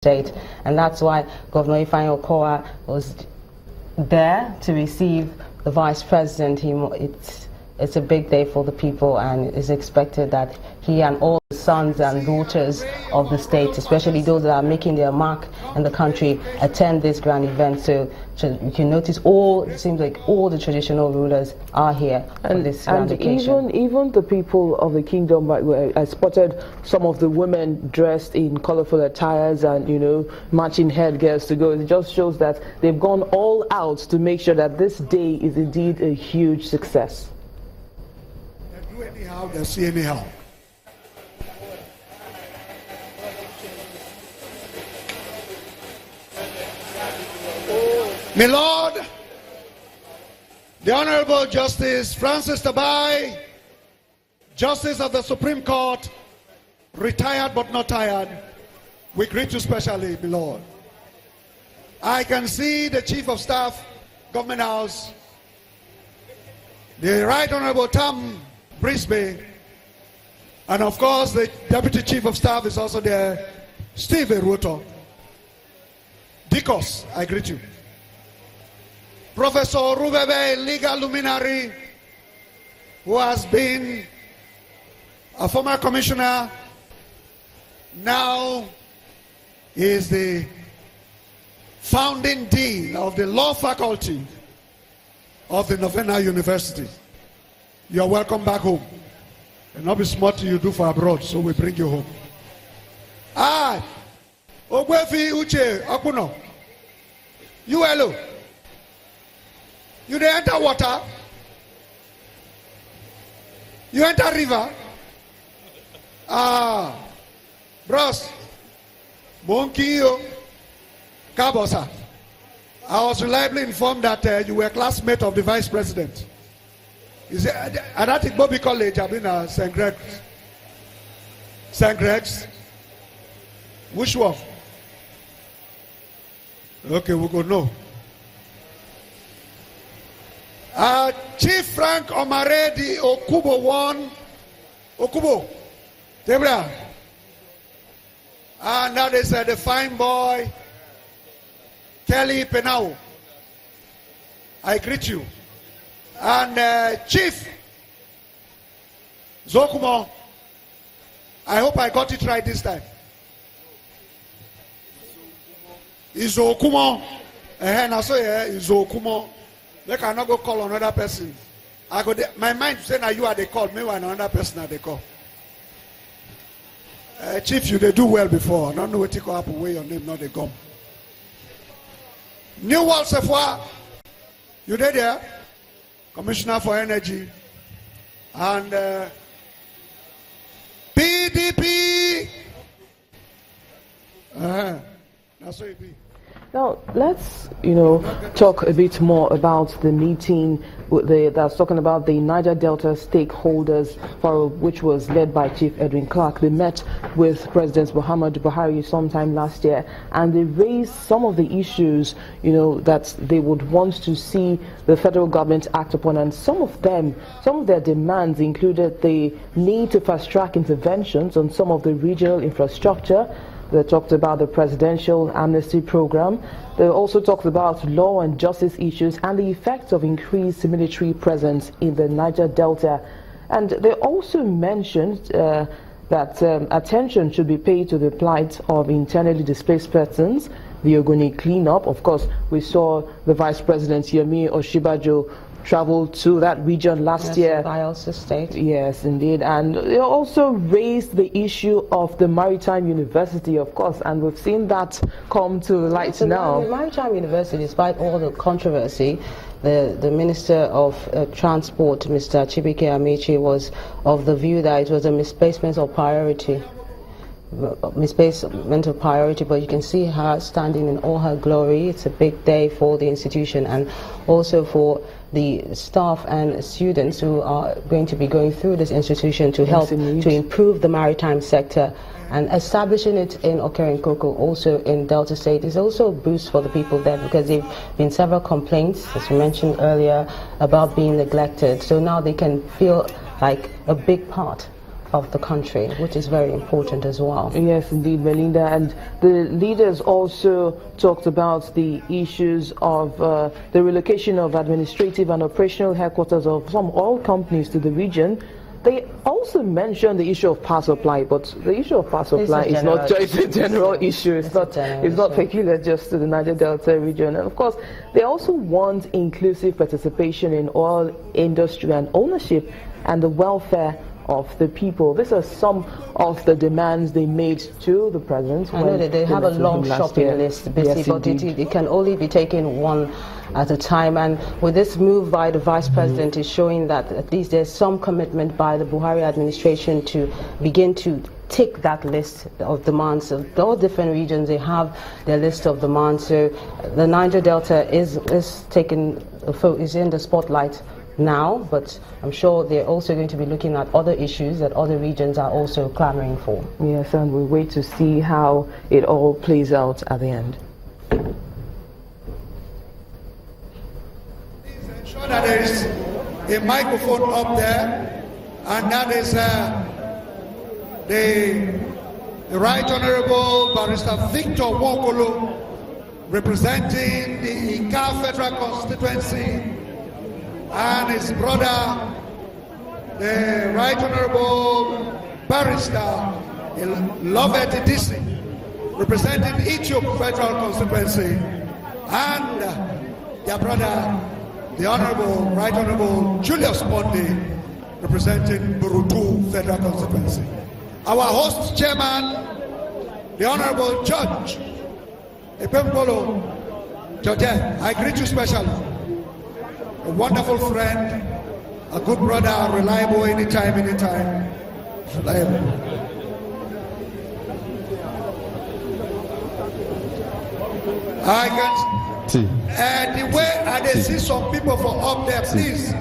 state, and that's why Governor Ifeanyi Okowa was there to receive the vice president. It's a big day for the people, and it's expected that he and all the sons and daughters of the state, especially those that are making their mark in the country, attend this grand event. So you can notice it seems like all the traditional rulers are here on this grand occasion. Even the people of the kingdom, I spotted some of the women dressed in colorful attires and, matching headgears to go. It just shows that they've gone all out to make sure that this day is indeed a huge success. Do anyhow, they see anyhow. My Lord, the Honorable Justice Francis Tabai, Justice of the Supreme Court, retired but not tired, we greet you specially, my Lord. I can see the Chief of Staff, Government House, the Right Honorable Tam Brisbane, and of course the Deputy Chief of Staff is also there, Steve Eruto. Dikos, I greet you. Professor Rubebe, legal luminary, who has been a former commissioner, now is the founding dean of the law faculty of the Novena University. You are welcome back home. And not be smart you do for abroad, so we bring you home. Ogwefi Uche Akuno. You hello. You dey enter water. You enter river. Bros. Monkiyo. Kabosa. I was reliably informed that you were a classmate of the vice president. Is it at Bobby College? I've been at St. Greg's. St. Greg's. Which one? Okay, we'll go no. Chief Frank Omaredi Okubo won. Okubo. Debra. And that is the fine boy, Kelly Penau. I greet you. And Chief Zokumo. I hope I got it right this time. Izokumo. And I say Izokumo. They cannot go call another person. My mind saying that you are the call, maybe another person are the call. Chief, you they do well before. I don't know what you call up where your name not they come. New World Sefwa, you did there? Commissioner for Energy. And PDP. That's what it be. Now, let's, talk a bit more about the meeting that's talking about the Niger Delta stakeholders, which was led by Chief Edwin Clark. They met with President Muhammadu Buhari sometime last year, and they raised some of the issues, that they would want to see the federal government act upon. And some of their demands included the need to fast-track interventions on some of the regional infrastructure. They talked about the presidential amnesty program. They also talked about law and justice issues and the effects of increased military presence in the Niger Delta. And they also mentioned that attention should be paid to the plight of internally displaced persons, the Ogoni cleanup. Of course, we saw the Vice President Yemi Osinbajo traveled to that region last year. Bayelsa State. Yes, indeed. And they also raised the issue of the Maritime University, of course, and we've seen that come to light now. The Maritime University, despite all the controversy, the Minister of Transport, Mr. Chibike Amechi, was of the view that it was a misplacement of priority. But you can see her standing in all her glory. It's a big day for the institution and also for the staff and students who are going to be going through this institution to help to improve the maritime sector. And establishing it in Okerinkoko, also in Delta State, is also a boost for the people there, because there have been several complaints, as we mentioned earlier, about being neglected. So now they can feel like a big part of the country, which is very important as well. Yes, indeed, Melinda. And the leaders also talked about the issues of the relocation of administrative and operational headquarters of some oil companies to the region. They also mentioned the issue of power supply, but the issue of power supply is not just a general issue. It's not peculiar just to the Niger Delta region. And of course, they also want inclusive participation in oil industry and ownership and the welfare of the people. These are some of the demands they made to the president. I know that they have a long shopping list, but it can only be taken one at a time. And with this move by the vice president is showing that at least there's some commitment by the Buhari administration to begin to tick that list of demands. So all different regions, they have their list of demands. So the Niger Delta is in the spotlight now, but I'm sure they're also going to be looking at other issues that other regions are also clamoring for. Yes, and we wait to see how it all plays out at the end. Please ensure that there is a microphone up there, and that is the Right Honorable Barrister Victor Wokolo, representing the Ika Federal Constituency, and his brother, the Right Honorable Barrister Lovett Disi, representing Ethiopia Federal Constituency, and their brother, the Honorable Right Honorable Julius Bondi, representing Burutu Federal Constituency. Our host chairman, the Honorable Judge Epempolo Judge, I greet you specially. A wonderful friend, a good brother, reliable anytime. Reliable. I can see. The way I see some people from up there, please.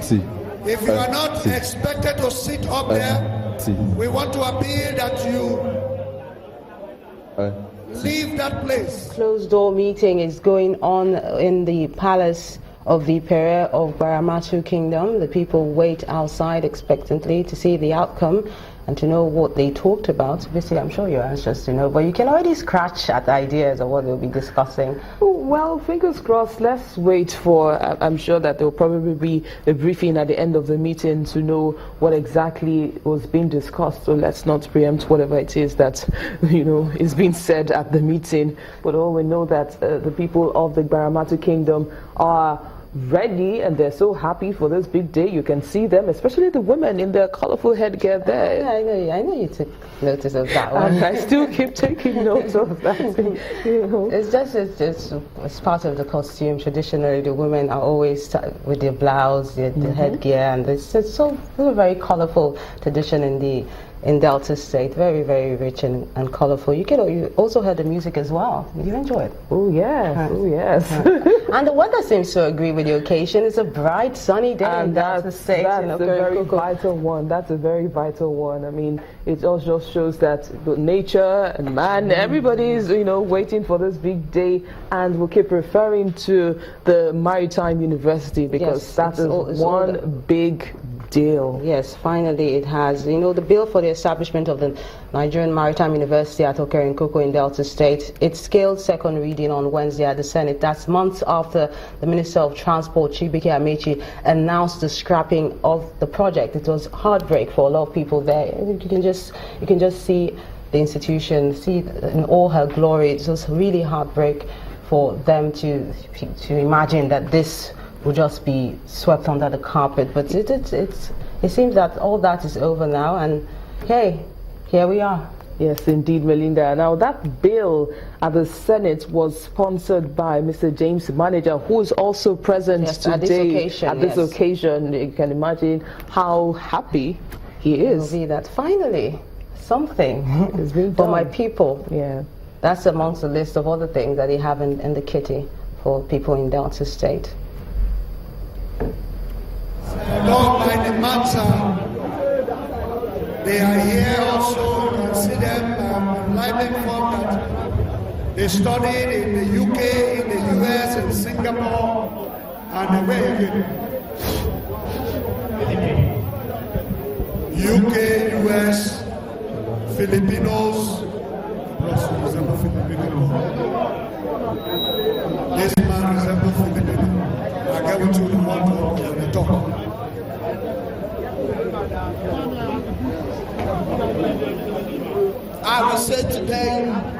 If you are not expected to sit up there, we want to appeal that you leave that place. Closed door meeting is going on in the palace of the Pere of Gbaramatu Kingdom. The people wait outside expectantly to see the outcome and to know what they talked about. Obviously, I'm sure you're anxious to know, but you can already scratch at ideas of what they'll be discussing. Well, fingers crossed. Let's wait for, I'm sure that there will probably be a briefing at the end of the meeting to know what exactly was being discussed. So let's not preempt whatever it is that, is being said at the meeting. But all we know that the people of the Gbaramatu Kingdom are ready and they're so happy for this big day. You can see them, especially the women in their colorful headgear there. Yeah, I know you took notice of that one. And I still keep taking notes of that. It's part of the costume. Traditionally, the women are always with their blouse, the headgear, and it's a very colorful tradition in Delta State. Very, very rich and colorful. You also heard the music as well. Did you enjoy it? Oh yes, oh yes. And the weather seems to agree with the occasion. It's a bright, sunny day in Delta State. That's a very vital one. That's a very vital one. I mean, it also shows that nature and man, everybody is, waiting for this big day, and we'll keep referring to the Maritime University because that is one big deal. Yes, finally it has. The bill for the establishment of the Nigerian Maritime University at Okerinkoko in Delta State, it scaled second reading on Wednesday at the Senate. That's months after the Minister of Transport, Chibike Amechi, announced the scrapping of the project. It was heartbreak for a lot of people there. You can just see the institution, see in all her glory. It was really heartbreak for them to imagine that this will just be swept under the carpet, but it seems that all that is over now, and hey, here we are. Yes, indeed, Melinda. Now, that bill at the Senate was sponsored by Mr. James Manager, who is also present today at this occasion. You can imagine how happy he is. Will be that finally something is being for done. My people. Yeah, that's amongst the list of other things that they have in the kitty for people in Delta State. Done by the matter. They are here also. You can see them lively informed that they studied in the UK, in the US, in Singapore, and where again? UK, US, Filipinos. Bros resemble Filipino. This man resembles Filipino. I get what you want to talk. I will say today